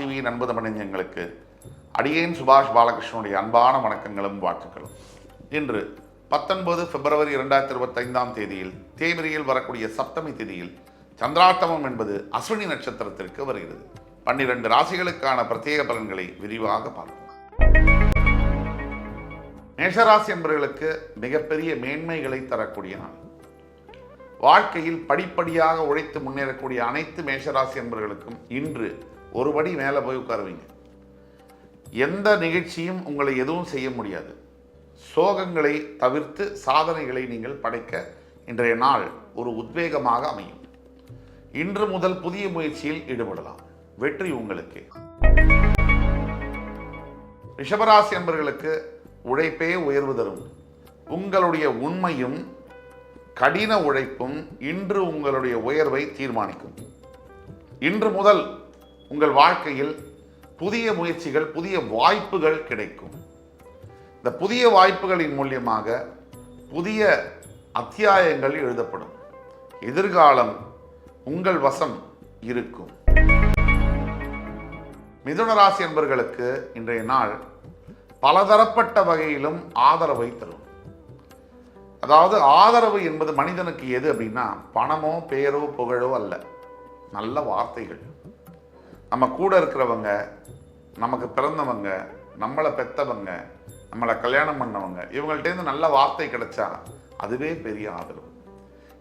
Star TV நண்பு தமிழஞ்சங்களுக்கு அடியேன் சுபாஷ் பாலகிருஷ்ணனுடைய அன்பான வணக்கங்களும் வாழ்த்துக்களும். இன்று 19 பிப்ரவரி 2025 தேதியில் தேய்பிரையில் வரக்கூடிய சப்தமி திதியில் சந்திராஷ்டமம் என்பது அஸ்வினி நட்சத்திரத்திற்கு வருகிறது. 12 ராசிகளுக்கான பிரத்யேக பலன்களை விரிவாக பார்ப்போம். மேஷராசி என்பவர்களுக்கு மிகப்பெரிய மேன்மைகளை தரக்கூடிய நாள். வாழ்க்கையில் படிப்படியாக உழைத்து முன்னேறக்கூடிய அனைத்து மேஷராசி என்பவர்களுக்கும் இன்று ஒருபடி மேலே போய் உட்காருவீங்க. எந்த நிகழ்ச்சியும் உங்களை எதுவும் செய்ய முடியாது. சோகங்களை தவிர்த்து சாதனைகளை நீங்கள் படைக்க இன்றைய நாள் ஒரு உத்வேகமாக அமையும். இன்று முதல் புதிய முயற்சியில் ஈடுபடலாம். வெற்றி உங்களுக்கு. ரிஷபராசி என்பவர்களுக்கு உழைப்பே உயர்வு தரும். உங்களுடைய உண்மையும் கடின உழைப்பும் இன்று உங்களுடைய உயர்வை தீர்மானிக்கும். இன்று முதல் உங்கள் வாழ்க்கையில் புதிய முயற்சிகள், புதிய வாய்ப்புகள் கிடைக்கும். இந்த புதிய வாய்ப்புகளின் மூலியமாக புதிய அத்தியாயங்கள் எழுதப்படும். எதிர்காலம் உங்கள் வசம் இருக்கும். மிதுன ராசி என்பவர்களுக்கு இன்றைய நாள் பலதரப்பட்ட வகையிலும் ஆதரவை தரும். அதாவது ஆதரவு என்பது மனிதனுக்கு எது அப்படின்னா பணமோ பேரோ புகழோ அல்ல, நல்ல வார்த்தைகள். நம்ம கூட இருக்கிறவங்க, நமக்கு பிறந்தவங்க, நம்மளை பெற்றவங்க, நம்மளை கல்யாணம் பண்ணவங்க, இவங்கள்ட்டேருந்து நல்ல வார்த்தை கிடைச்சா அதுவே பெரிய ஆதரவு.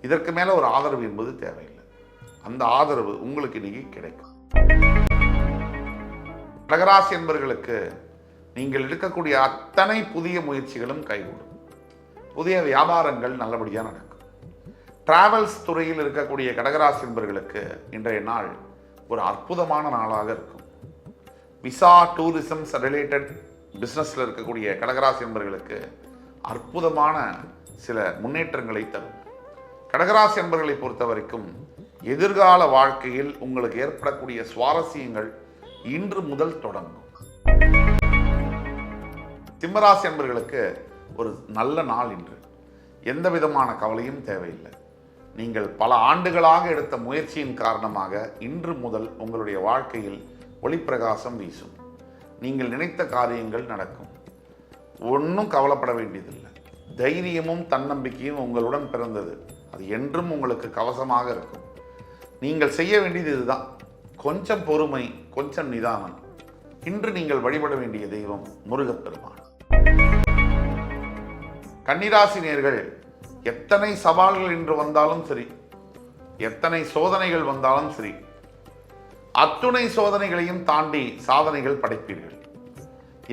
இதற்கு மேலே ஒரு ஆதரவு என்பது தேவையில்லை. அந்த ஆதரவு உங்களுக்கு இன்னைக்கு கிடைக்கும். கடகராசி என்பவர்களுக்கு நீங்கள் எடுக்கக்கூடிய அத்தனை புதிய முயற்சிகளும் கைகூடும். புதிய வியாபாரங்கள் நல்லபடியாக நடக்கும். டிராவல்ஸ் துறையில் இருக்கக்கூடிய கடகராசி என்பவர்களுக்கு இன்றைய நாள் ஒரு அற்புதமான நாளாக இருக்கும். விசா டூரிசம் ரிலேட்டட் பிஸ்னஸில் இருக்கக்கூடிய கடகராசி என்பவர்களுக்கு அற்புதமான சில முன்னேற்றங்களை தரும். கடகராசி என்பவர்களை பொறுத்த வரைக்கும் எதிர்கால வாழ்க்கையில் உங்களுக்கு ஏற்படக்கூடிய சுவாரஸ்யங்கள் இன்று முதல் தொடங்கும். சிம்மராசி என்பவர்களுக்கு ஒரு நல்ல நாள் இன்று. எந்த விதமான கவலையும் தேவையில்லை. நீங்கள் பல ஆண்டுகளாக எடுத்த முயற்சியின் காரணமாக இன்று முதல் உங்களுடைய வாழ்க்கையில் ஒளிப்பிரகாசம் வீசும். நீங்கள் நினைத்த காரியங்கள் நடக்கும். ஒன்றும் கவலைப்பட வேண்டியதில்லை. தைரியமும் தன்னம்பிக்கையும் உங்களுடன் பிறந்தது. அது என்றும் உங்களுக்கு கவசமாக இருக்கும். நீங்கள் செய்ய வேண்டியது இதுதான். கொஞ்சம் பொறுமை, கொஞ்சம் நிதானம். இன்று நீங்கள் வழிபட வேண்டிய தெய்வம் முருகப்பெருமான். கன்னிராசி நேயர்கள், எத்தனை சவால்கள் இன்று வந்தாலும் சரி, எத்தனை சோதனைகள் வந்தாலும் சரி, அத்துணை சோதனைகளையும் தாண்டி சாதனைகள் படைப்பீர்கள்.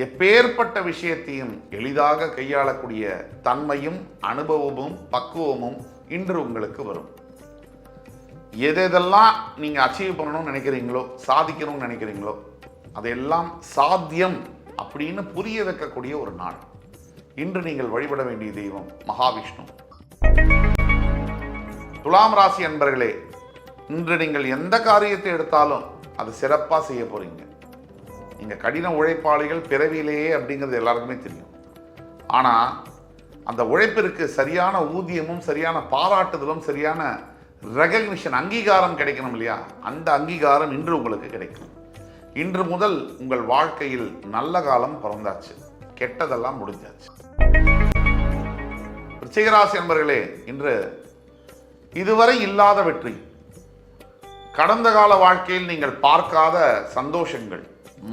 எப்பேற்பட்ட விஷயத்தையும் எளிதாக கையாளக்கூடிய தன்மையும் அனுபவமும் பக்குவமும் இன்று உங்களுக்கு வரும். எதெல்லாம் நீங்க அச்சீவ் பண்ணணும்னு நினைக்கிறீங்களோ, சாதிக்கணும்னு நினைக்கிறீங்களோ, அதெல்லாம் சாத்தியம் அப்படின்னு புரிய வைக்கக்கூடிய ஒரு நாள். இன்று நீங்கள் வழிபட வேண்டிய தெய்வம் மகாவிஷ்ணு. துலாம் ராசி அன்பர்களே, இன்று நீங்கள் எந்த காரியத்தை எடுத்தாலும் அது சிறப்பாக செய்ய போறீங்க. நீங்க கடின உழைப்பாளிகள் பிறவியிலேயே அப்படிங்கிறது எல்லாருக்குமே தெரியும். ஆனா அந்த உழைப்பிற்கு சரியான ஊதியமும் சரியான பாராட்டுதலும் சரியான ரெகக்னிஷன் அங்கீகாரம் கிடைக்கணும் இல்லையா? அந்த அங்கீகாரம் இன்று உங்களுக்கு கிடைக்கும். இன்று முதல் உங்கள் வாழ்க்கையில் நல்ல காலம் பிறந்தாச்சு, கெட்டதெல்லாம் முடிஞ்சாச்சு. விருச்சிகராசி என்பவர்களே, இன்று இதுவரை இல்லாத வெற்றி, கடந்த கால வாழ்க்கையில் நீங்கள் பார்க்காத சந்தோஷங்கள்,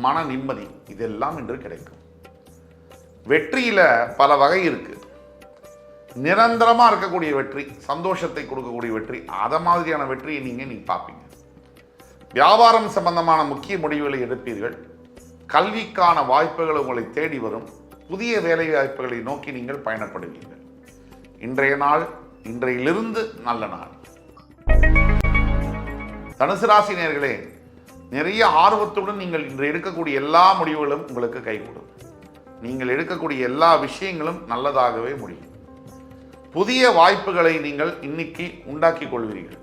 மன நிம்மதி, இதெல்லாம் இன்று கிடைக்கும். வெற்றியில பல வகை இருக்கு. நிரந்தரமா இருக்கக்கூடிய வெற்றி, சந்தோஷத்தை கொடுக்கக்கூடிய வெற்றி, அத மாதிரியான வெற்றியை நீங்க பார்ப்பீங்க. வியாபாரம் சம்பந்தமான முக்கிய முடிவுகளை எடுப்பீர்கள். கல்விக்கான வாய்ப்புகள் உங்களை தேடி வரும். புதிய வேலை வாய்ப்புகளை நோக்கி நீங்கள் பயணப்படுவீர்கள். இன்றைய நாள், இன்றையிலிருந்து நல்ல நாள். தனுசு ராசி நேயர்களே, நிறைய ஆர்வத்துடன் நீங்கள் இன்று எடுக்கக்கூடிய எல்லா முடிவுகளும் உங்களுக்கு கைகூடும். நீங்கள் எடுக்கக்கூடிய எல்லா விஷயங்களும் நல்லதாகவே முடியும். புதிய வாய்ப்புகளை நீங்கள் இன்னைக்கு உண்டாக்கி கொள்வீர்கள்.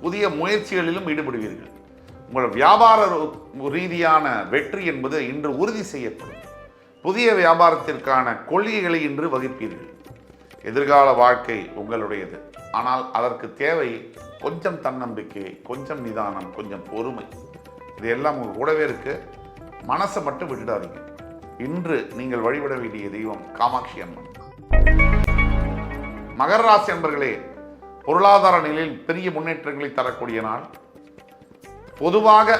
புதிய முயற்சிகளிலும் ஈடுபடுவீர்கள். உங்கள் வியாபார ரீதியான வெற்றி என்பது இன்று உறுதி செய்யப்படும். புதிய வியாபாரத்திற்கான கொள்கைகளை இன்று வகுப்பீர்கள். எதிர்கால வாழ்க்கை உங்களுடையது. ஆனால் அதற்கு தேவை கொஞ்சம் தன்னம்பிக்கை, கொஞ்சம் நிதானம், கொஞ்சம் பொறுமை. இது எல்லாம் உங்கள் கூடவே இருக்கு. மனசை மட்டும் விட்டுடாதீங்க. இன்று நீங்கள் வழிபட வேண்டிய தெய்வம் காமாட்சி அம்மன். மகர ராசி அன்பர்களே, பொருளாதார நிலையில் பெரிய முன்னேற்றங்களை தரக்கூடிய நாள். பொதுவாக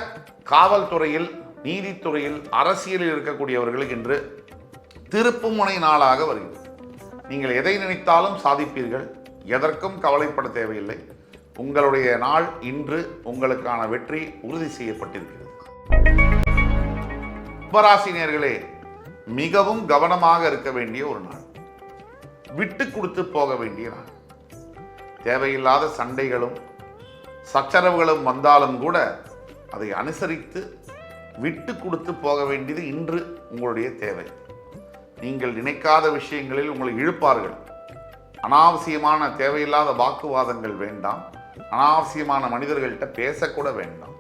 காவல்துறையில், நீதித்துறையில், அரசியலில் இருக்கக்கூடியவர்களுக்கு இன்று திருப்புமுனை நாளாக வருகிறது. நீங்கள் எதை நினைத்தாலும் சாதிப்பீர்கள். எதற்கும் கவலைப்பட தேவையில்லை. உங்களுடைய நாள் இன்று உங்களுக்கான வெற்றி உறுதி செய்யப்பட்டிருக்கிறது. கும்பராசினியர்களே, மிகவும் கவனமாக இருக்க வேண்டிய ஒரு நாள். விட்டு கொடுத்து போக வேண்டிய நாள். தேவையில்லாத சண்டைகளும் சச்சரவுகளும் வந்தாலும் கூட அதை அனுசரித்து விட்டு கொடுத்து போக வேண்டியது இன்று உங்களுடைய தேவை. நீங்கள் நினைக்காத விஷயங்களில் உங்களை இழுப்பார்கள். அனாவசியமான தேவையில்லாத வாக்குவாதங்கள் வேண்டாம். அனாவசியமான மனிதர்கள்ட்ட பேசக்கூட வேண்டாம்.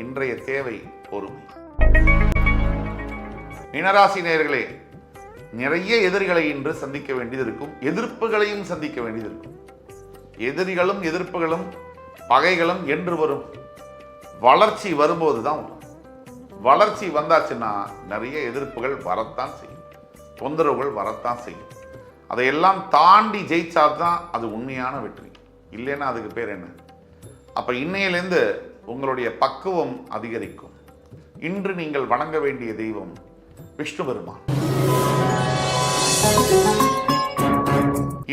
இன்றைய தேவை பொறுமை. மீனராசி நேயர்களே, நிறைய எதிரிகளை இன்று சந்திக்க வேண்டியது இருக்கும். எதிர்ப்புகளையும் சந்திக்க வேண்டியது இருக்கும். எதிரிகளும் எதிர்ப்புகளும் பகைகளும் என்று வரும். வளர்ச்சி வரும்போது தான் வரும். வளர்ச்சி வந்தாச்சுன்னா நிறைய எதிர்ப்புகள் வரத்தான் செய்யும், தொந்தரவுகள் வரத்தான் செய்யும். அதையெல்லாம் தாண்டி ஜெயிச்சாதான் அது உண்மையான வெற்றி. இல்லைன்னா அதுக்கு பேர் என்ன? அப்போ இன்னையிலேருந்து உங்களுடைய பக்குவம் அதிகரிக்கும். இன்று நீங்கள் வணங்க வேண்டிய தெய்வம் விஷ்ணு பெருமான்.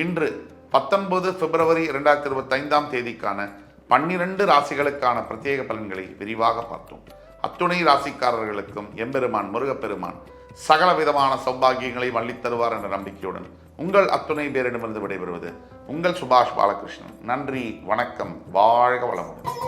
இன்று 19 பிப்ரவரி 2025 தேதிக்கான 12 ராசிகளுக்கான பிரத்யேக பலன்களை விரிவாக பார்த்தோம். அத்துணை ராசிக்காரர்களுக்கும் எம்பெருமான் முருகப்பெருமான் சகல விதமான சௌபாகியங்களை வள்ளித் தருவார் என்ற நம்பிக்கையுடன் உங்கள் அத்துணை பேரிடமிருந்து விடைபெறுவது உங்கள் சுபாஷ் பாலகிருஷ்ணன். நன்றி, வணக்கம், வாழ்க வளமுடன்.